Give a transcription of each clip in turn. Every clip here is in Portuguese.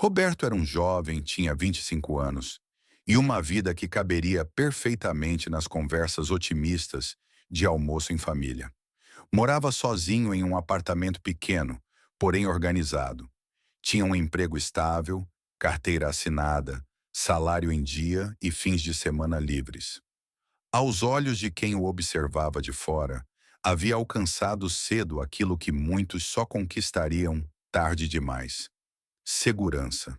Roberto era um jovem, tinha 25 anos, e uma vida que caberia perfeitamente nas conversas otimistas de almoço em família. Morava sozinho em um apartamento pequeno, porém organizado. Tinha um emprego estável, carteira assinada, salário em dia e fins de semana livres. Aos olhos de quem o observava de fora, havia alcançado cedo aquilo que muitos só conquistariam tarde demais: segurança.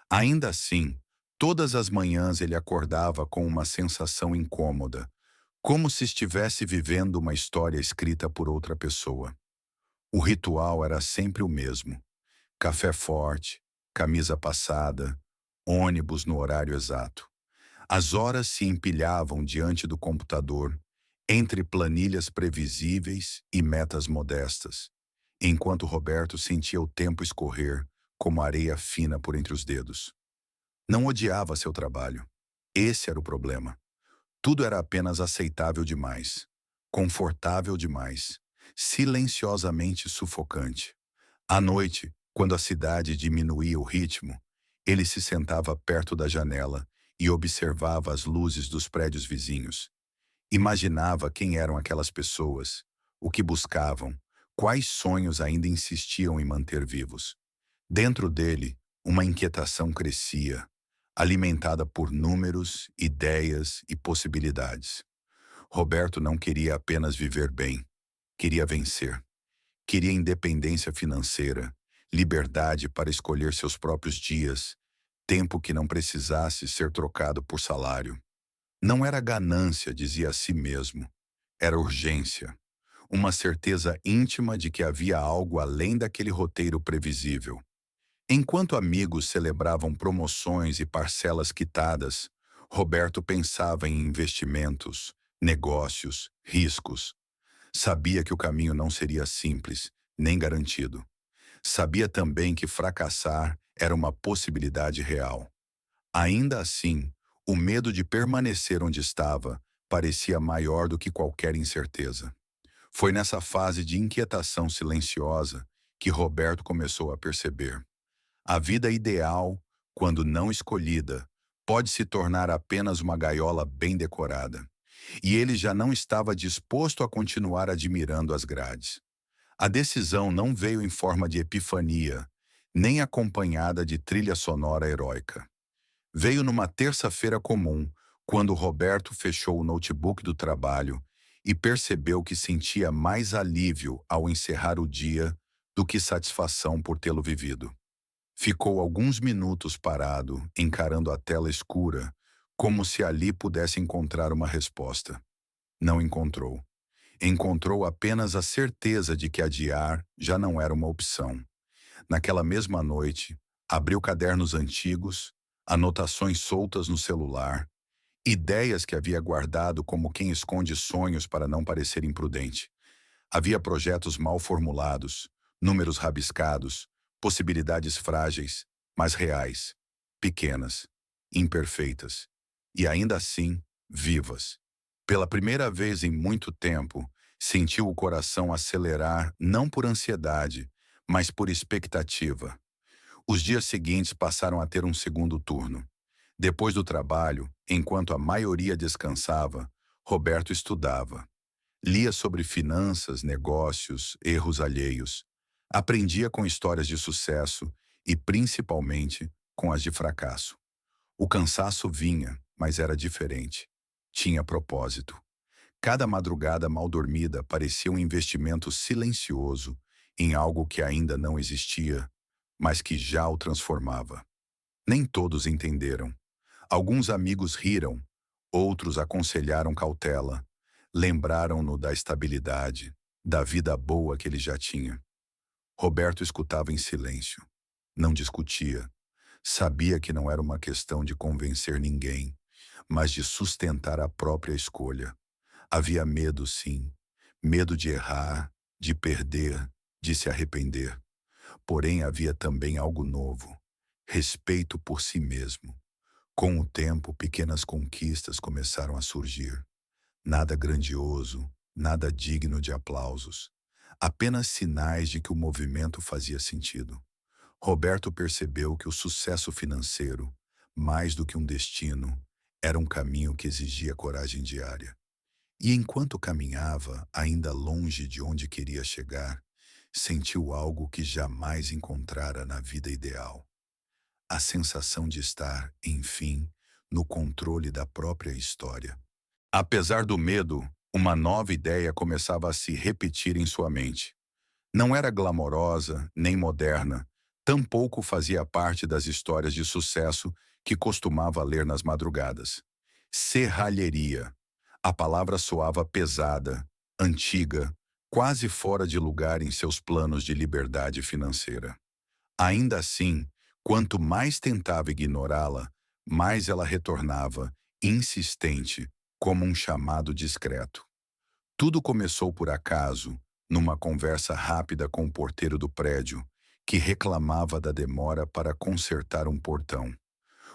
Ainda assim, todas as manhãs ele acordava com uma sensação incômoda, como se estivesse vivendo uma história escrita por outra pessoa. O ritual era sempre o mesmo: café forte, camisa passada, ônibus no horário exato. As horas se empilhavam diante do computador, entre planilhas previsíveis e metas modestas, enquanto Roberto sentia o tempo escorrer como areia fina por entre os dedos. Não odiava seu trabalho. Esse era o problema. Tudo era apenas aceitável demais, confortável demais, silenciosamente sufocante. À noite, quando a cidade diminuía o ritmo, ele se sentava perto da janela e observava as luzes dos prédios vizinhos. Imaginava quem eram aquelas pessoas, o que buscavam, quais sonhos ainda insistiam em manter vivos. Dentro dele, uma inquietação crescia, alimentada por números, ideias e possibilidades. Roberto não queria apenas viver bem, queria vencer. Queria independência financeira, liberdade para escolher seus próprios dias, tempo que não precisasse ser trocado por salário. Não era ganância, dizia a si mesmo, era urgência, uma certeza íntima de que havia algo além daquele roteiro previsível. Enquanto amigos celebravam promoções e parcelas quitadas, Roberto pensava em investimentos, negócios, riscos. Sabia que o caminho não seria simples, nem garantido. Sabia também que fracassar era uma possibilidade real. Ainda assim, o medo de permanecer onde estava parecia maior do que qualquer incerteza. Foi nessa fase de inquietação silenciosa que Roberto começou a perceber: a vida ideal, quando não escolhida, pode se tornar apenas uma gaiola bem decorada. E ele já não estava disposto a continuar admirando as grades. A decisão não veio em forma de epifania, nem acompanhada de trilha sonora heróica. Veio numa terça-feira comum, quando Roberto fechou o notebook do trabalho e percebeu que sentia mais alívio ao encerrar o dia do que satisfação por tê-lo vivido. Ficou alguns minutos parado, encarando a tela escura, como se ali pudesse encontrar uma resposta. Não encontrou. Encontrou apenas a certeza de que adiar já não era uma opção. Naquela mesma noite, abriu cadernos antigos, anotações soltas no celular, ideias que havia guardado como quem esconde sonhos para não parecer imprudente. Havia projetos mal formulados, números rabiscados, possibilidades frágeis, mas reais, pequenas, imperfeitas, e ainda assim, vivas. Pela primeira vez em muito tempo, sentiu o coração acelerar não por ansiedade, mas por expectativa. Os dias seguintes passaram a ter um segundo turno. Depois do trabalho, enquanto a maioria descansava, Roberto estudava. Lia sobre finanças, negócios, erros alheios. Aprendia com histórias de sucesso e, principalmente, com as de fracasso. O cansaço vinha, mas era diferente. Tinha propósito. Cada madrugada mal dormida parecia um investimento silencioso em algo que ainda não existia, mas que já o transformava. Nem todos entenderam. Alguns amigos riram, outros aconselharam cautela, lembraram-no da estabilidade, da vida boa que ele já tinha. Roberto escutava em silêncio. Não discutia. Sabia que não era uma questão de convencer ninguém, mas de sustentar a própria escolha. Havia medo, sim. Medo de errar, de perder, de se arrepender. Porém, havia também algo novo: respeito por si mesmo. Com o tempo, pequenas conquistas começaram a surgir. Nada grandioso, nada digno de aplausos. Apenas sinais de que o movimento fazia sentido. Roberto percebeu que o sucesso financeiro, mais do que um destino, era um caminho que exigia coragem diária. E enquanto caminhava, ainda longe de onde queria chegar, sentiu algo que jamais encontrara na vida ideal: a sensação de estar, enfim, no controle da própria história. Apesar do medo, uma nova ideia começava a se repetir em sua mente. Não era glamourosa nem moderna, tampouco fazia parte das histórias de sucesso que costumava ler nas madrugadas. Serralheria. A palavra soava pesada, antiga, quase fora de lugar em seus planos de liberdade financeira. Ainda assim, quanto mais tentava ignorá-la, mais ela retornava, insistente, como um chamado discreto. Tudo começou por acaso, numa conversa rápida com o porteiro do prédio, que reclamava da demora para consertar um portão.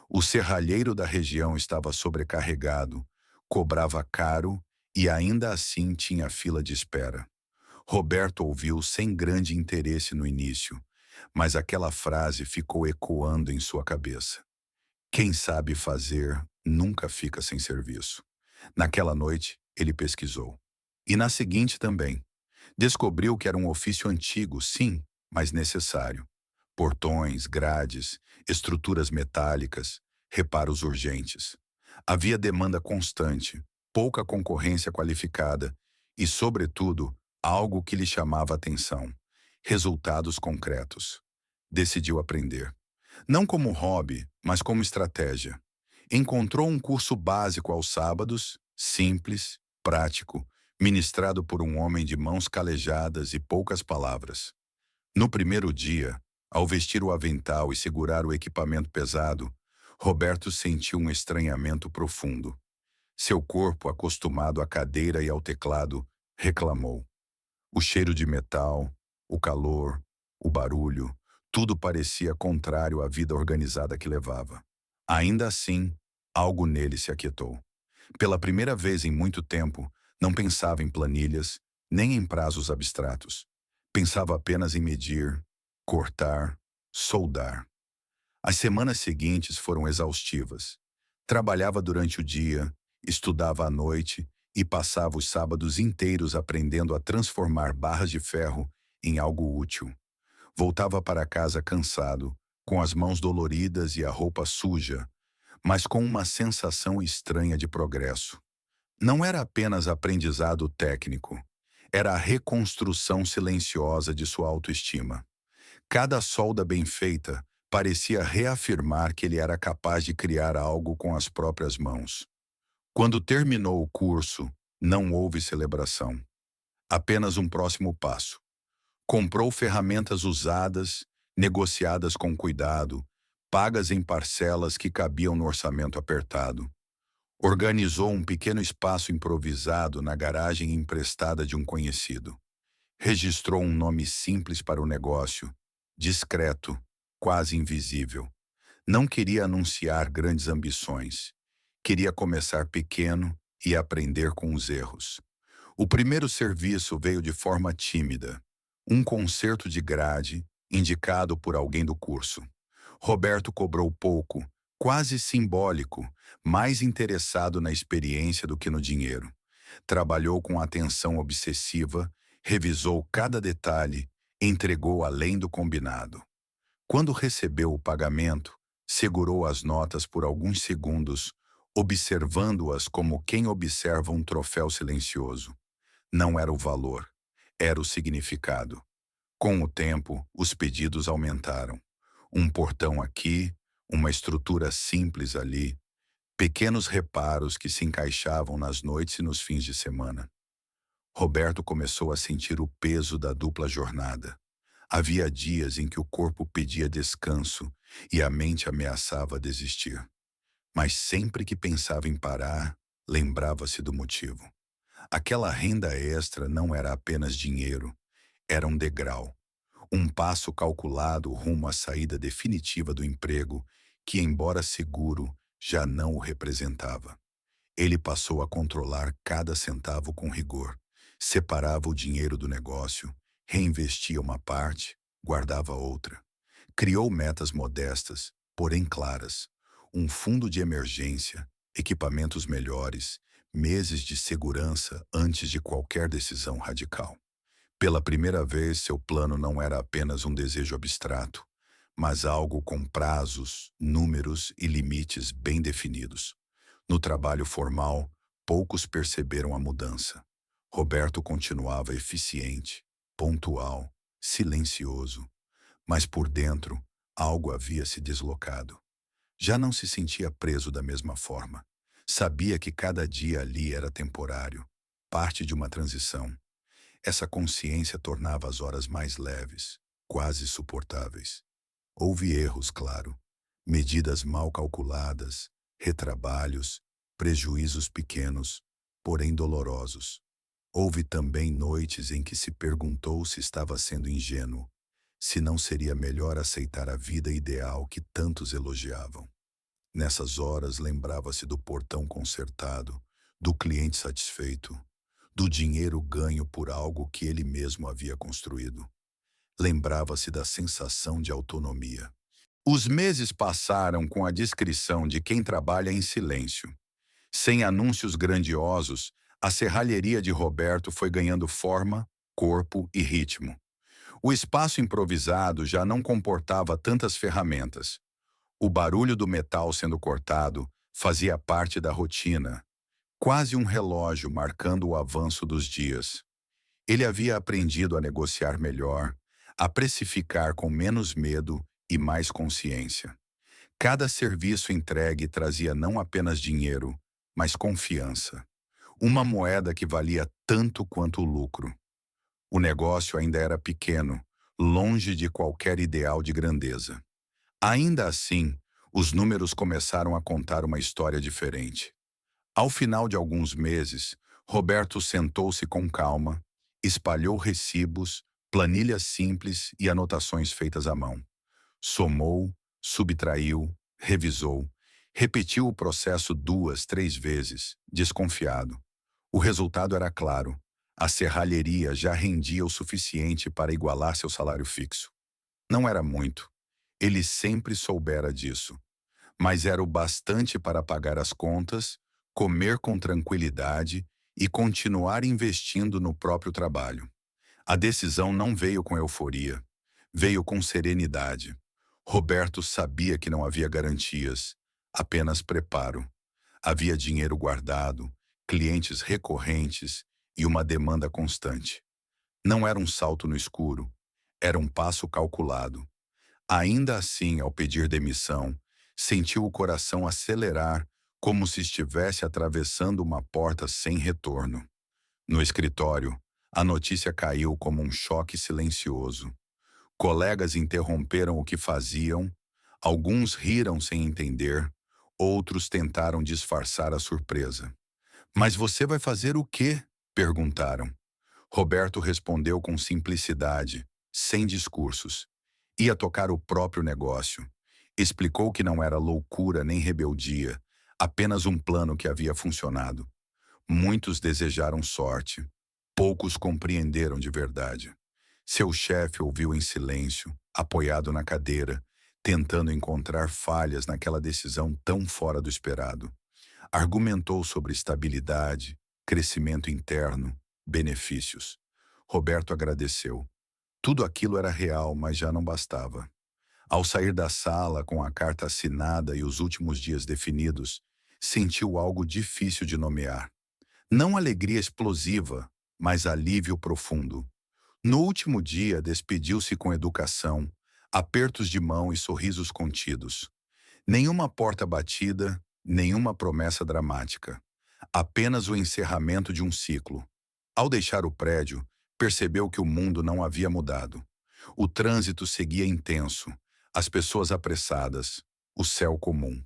O serralheiro da região estava sobrecarregado, cobrava caro e ainda assim tinha fila de espera. Roberto ouviu sem grande interesse no início, mas aquela frase ficou ecoando em sua cabeça. Quem sabe fazer nunca fica sem serviço. Naquela noite, ele pesquisou. E na seguinte também. Descobriu que era um ofício antigo, sim, mas necessário. Portões, grades, estruturas metálicas, reparos urgentes. Havia demanda constante, pouca concorrência qualificada e, sobretudo, algo que lhe chamava a atenção: resultados concretos. Decidiu aprender. Não como hobby, mas como estratégia. Encontrou um curso básico aos sábados, simples, prático, ministrado por um homem de mãos calejadas e poucas palavras. No primeiro dia, ao vestir o avental e segurar o equipamento pesado, Roberto sentiu um estranhamento profundo. Seu corpo, acostumado à cadeira e ao teclado, reclamou. O cheiro de metal, o calor, o barulho, tudo parecia contrário à vida organizada que levava. Ainda assim, algo nele se aquietou. Pela primeira vez em muito tempo, não pensava em planilhas, nem em prazos abstratos. Pensava apenas em medir, cortar, soldar. As semanas seguintes foram exaustivas. Trabalhava durante o dia, estudava à noite e passava os sábados inteiros aprendendo a transformar barras de ferro em algo útil. Voltava para casa cansado, com as mãos doloridas e a roupa suja, mas com uma sensação estranha de progresso. Não era apenas aprendizado técnico, era a reconstrução silenciosa de sua autoestima. Cada solda bem feita parecia reafirmar que ele era capaz de criar algo com as próprias mãos. Quando terminou o curso, não houve celebração. Apenas um próximo passo. Comprou ferramentas usadas, negociadas com cuidado, pagas em parcelas que cabiam no orçamento apertado. Organizou um pequeno espaço improvisado na garagem emprestada de um conhecido. Registrou um nome simples para o negócio, discreto, quase invisível. Não queria anunciar grandes ambições. Queria começar pequeno e aprender com os erros. O primeiro serviço veio de forma tímida. Um concerto de grade, indicado por alguém do curso. Roberto cobrou pouco, quase simbólico, mais interessado na experiência do que no dinheiro. Trabalhou com atenção obsessiva, revisou cada detalhe, entregou além do combinado. Quando recebeu o pagamento, segurou as notas por alguns segundos, observando-as como quem observa um troféu silencioso. Não era o valor, era o significado. Com o tempo, os pedidos aumentaram. Um portão aqui, uma estrutura simples ali, pequenos reparos que se encaixavam nas noites e nos fins de semana. Roberto começou a sentir o peso da dupla jornada. Havia dias em que o corpo pedia descanso e a mente ameaçava desistir. Mas sempre que pensava em parar, lembrava-se do motivo. Aquela renda extra não era apenas dinheiro, era um degrau. Um passo calculado rumo à saída definitiva do emprego, que, embora seguro, já não o representava. Ele passou a controlar cada centavo com rigor. Separava o dinheiro do negócio, reinvestia uma parte, guardava outra. Criou metas modestas, porém claras, um fundo de emergência, equipamentos melhores, meses de segurança antes de qualquer decisão radical. Pela primeira vez, seu plano não era apenas um desejo abstrato, mas algo com prazos, números e limites bem definidos. No trabalho formal, poucos perceberam a mudança. Roberto continuava eficiente, pontual, silencioso, mas por dentro, algo havia se deslocado. Já não se sentia preso da mesma forma. Sabia que cada dia ali era temporário, parte de uma transição. Essa consciência tornava as horas mais leves, quase suportáveis. Houve erros, claro, medidas mal calculadas, retrabalhos, prejuízos pequenos, porém dolorosos. Houve também noites em que se perguntou se estava sendo ingênuo, se não seria melhor aceitar a vida ideal que tantos elogiavam. Nessas horas lembrava-se do portão consertado, do cliente satisfeito, do dinheiro ganho por algo que ele mesmo havia construído. Lembrava-se da sensação de autonomia. Os meses passaram com a descrição de quem trabalha em silêncio. Sem anúncios grandiosos, a serralheria de Roberto foi ganhando forma, corpo e ritmo. O espaço improvisado já não comportava tantas ferramentas. O barulho do metal sendo cortado fazia parte da rotina, quase um relógio marcando o avanço dos dias. Ele havia aprendido a negociar melhor, a precificar com menos medo e mais consciência. Cada serviço entregue trazia não apenas dinheiro, mas confiança. Uma moeda que valia tanto quanto o lucro. O negócio ainda era pequeno, longe de qualquer ideal de grandeza. Ainda assim, os números começaram a contar uma história diferente. Ao final de alguns meses, Roberto sentou-se com calma, espalhou recibos, planilhas simples e anotações feitas à mão. Somou, subtraiu, revisou, repetiu o processo 2, 3 vezes, desconfiado. O resultado era claro. A serralheria já rendia o suficiente para igualar seu salário fixo. Não era muito. Ele sempre soubera disso. Mas era o bastante para pagar as contas, comer com tranquilidade e continuar investindo no próprio trabalho. A decisão não veio com euforia, veio com serenidade. Roberto sabia que não havia garantias, apenas preparo. Havia dinheiro guardado, clientes recorrentes e uma demanda constante. Não era um salto no escuro, era um passo calculado. Ainda assim, ao pedir demissão, sentiu o coração acelerar como se estivesse atravessando uma porta sem retorno. No escritório, a notícia caiu como um choque silencioso. Colegas interromperam o que faziam, alguns riram sem entender, outros tentaram disfarçar a surpresa. "Mas você vai fazer o quê?" perguntaram. Roberto respondeu com simplicidade, sem discursos. Ia tocar o próprio negócio. Explicou que não era loucura nem rebeldia, apenas um plano que havia funcionado. Muitos desejaram sorte, poucos compreenderam de verdade. Seu chefe ouviu em silêncio, apoiado na cadeira, tentando encontrar falhas naquela decisão tão fora do esperado. Argumentou sobre estabilidade, crescimento interno, benefícios. Roberto agradeceu. Tudo aquilo era real, mas já não bastava. Ao sair da sala com a carta assinada e os últimos dias definidos, sentiu algo difícil de nomear. Não alegria explosiva, mas alívio profundo. No último dia, despediu-se com educação, apertos de mão e sorrisos contidos. Nenhuma porta batida, nenhuma promessa dramática. Apenas o encerramento de um ciclo. Ao deixar o prédio, percebeu que o mundo não havia mudado. O trânsito seguia intenso, as pessoas apressadas, o céu comum.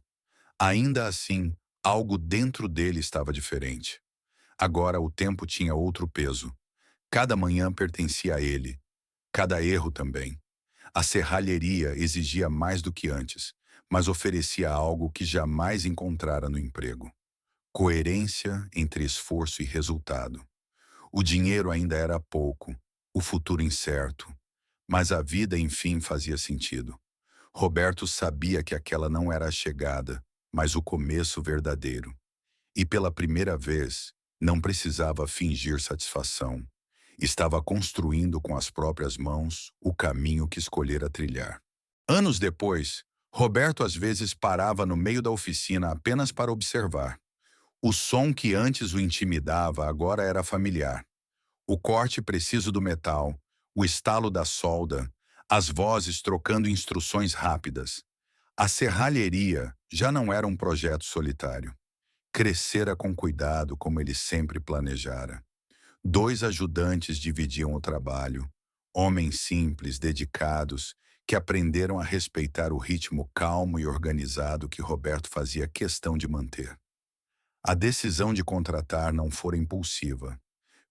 Ainda assim, algo dentro dele estava diferente. Agora o tempo tinha outro peso. Cada manhã pertencia a ele, cada erro também. A serralheria exigia mais do que antes, mas oferecia algo que jamais encontrara no emprego. Coerência entre esforço e resultado. O dinheiro ainda era pouco, o futuro incerto, mas a vida enfim fazia sentido. Roberto sabia que aquela não era a chegada, mas o começo verdadeiro. E pela primeira vez, não precisava fingir satisfação. Estava construindo com as próprias mãos o caminho que escolhera trilhar. Anos depois, Roberto às vezes parava no meio da oficina apenas para observar. O som que antes o intimidava agora era familiar. O corte preciso do metal, o estalo da solda, as vozes trocando instruções rápidas. A serralheria já não era um projeto solitário. Crescera com cuidado como ele sempre planejara. 2 ajudantes dividiam o trabalho, homens simples, dedicados, que aprenderam a respeitar o ritmo calmo e organizado que Roberto fazia questão de manter. A decisão de contratar não fora impulsiva.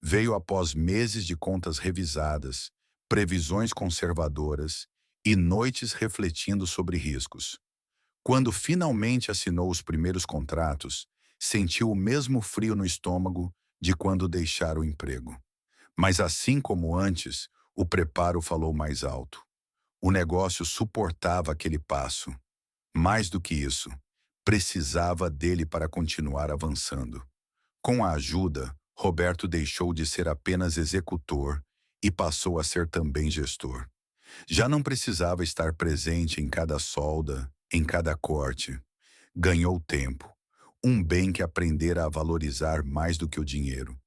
Veio após meses de contas revisadas, previsões conservadoras e noites refletindo sobre riscos. Quando finalmente assinou os primeiros contratos, sentiu o mesmo frio no estômago de quando deixara o emprego. Mas assim como antes, o preparo falou mais alto. O negócio suportava aquele passo. Mais do que isso, precisava dele para continuar avançando. Com a ajuda, Roberto deixou de ser apenas executor e passou a ser também gestor. Já não precisava estar presente em cada solda, em cada corte. Ganhou tempo, um bem que aprendera a valorizar mais do que o dinheiro.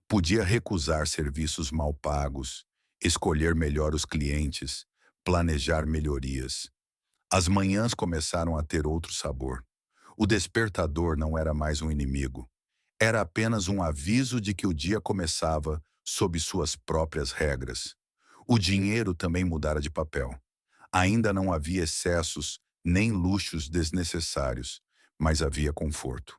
Podia recusar serviços mal pagos, escolher melhor os clientes, planejar melhorias. As manhãs começaram a ter outro sabor. O despertador não era mais um inimigo. Era apenas um aviso de que o dia começava sob suas próprias regras. O dinheiro também mudara de papel. Ainda não havia excessos nem luxos desnecessários, mas havia conforto.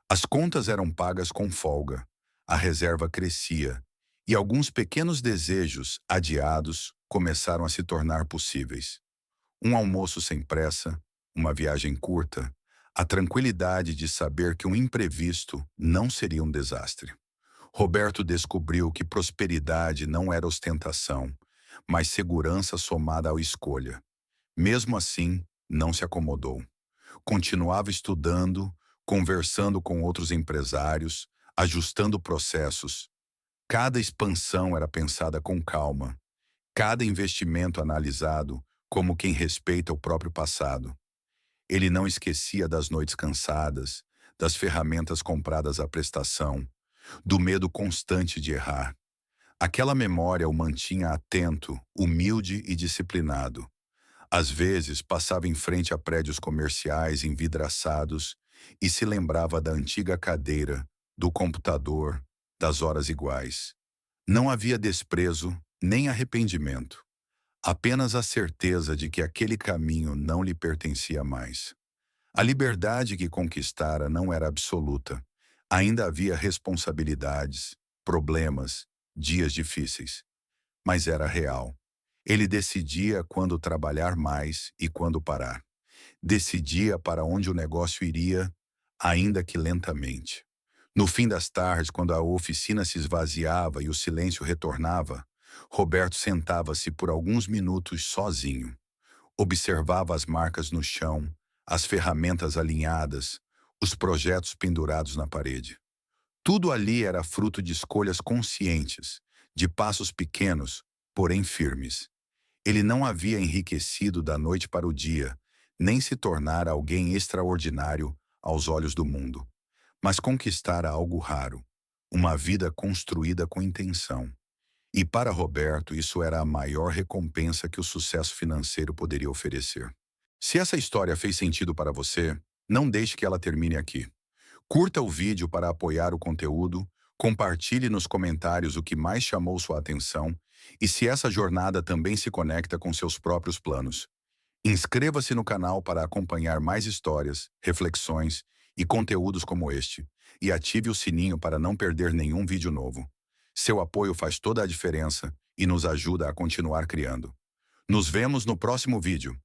As contas eram pagas com folga, a reserva crescia, e alguns pequenos desejos adiados começaram a se tornar possíveis. Um almoço sem pressa, uma viagem curta, a tranquilidade de saber que um imprevisto não seria um desastre. Roberto descobriu que prosperidade não era ostentação, mas segurança somada à escolha. Mesmo assim, não se acomodou. Continuava estudando, conversando com outros empresários, ajustando processos. Cada expansão era pensada com calma, cada investimento analisado como quem respeita o próprio passado. Ele não esquecia das noites cansadas, das ferramentas compradas à prestação, do medo constante de errar. Aquela memória o mantinha atento, humilde e disciplinado. Às vezes, passava em frente a prédios comerciais envidraçados e se lembrava da antiga cadeira, do computador, das horas iguais. Não havia desprezo nem arrependimento. Apenas a certeza de que aquele caminho não lhe pertencia mais. A liberdade que conquistara não era absoluta. Ainda havia responsabilidades, problemas, dias difíceis. Mas era real. Ele decidia quando trabalhar mais e quando parar. Decidia para onde o negócio iria, ainda que lentamente. No fim das tardes, quando a oficina se esvaziava e o silêncio retornava, Roberto sentava-se por alguns minutos sozinho. Observava as marcas no chão, as ferramentas alinhadas, os projetos pendurados na parede. Tudo ali era fruto de escolhas conscientes, de passos pequenos, porém firmes. Ele não havia enriquecido da noite para o dia, nem se tornara alguém extraordinário aos olhos do mundo, mas conquistara algo raro, uma vida construída com intenção. E para Roberto, isso era a maior recompensa que o sucesso financeiro poderia oferecer. Se essa história fez sentido para você, não deixe que ela termine aqui. Curta o vídeo para apoiar o conteúdo, compartilhe nos comentários o que mais chamou sua atenção e se essa jornada também se conecta com seus próprios planos. Inscreva-se no canal para acompanhar mais histórias, reflexões e conteúdos como este, e ative o sininho para não perder nenhum vídeo novo. Seu apoio faz toda a diferença e nos ajuda a continuar criando. Nos vemos no próximo vídeo.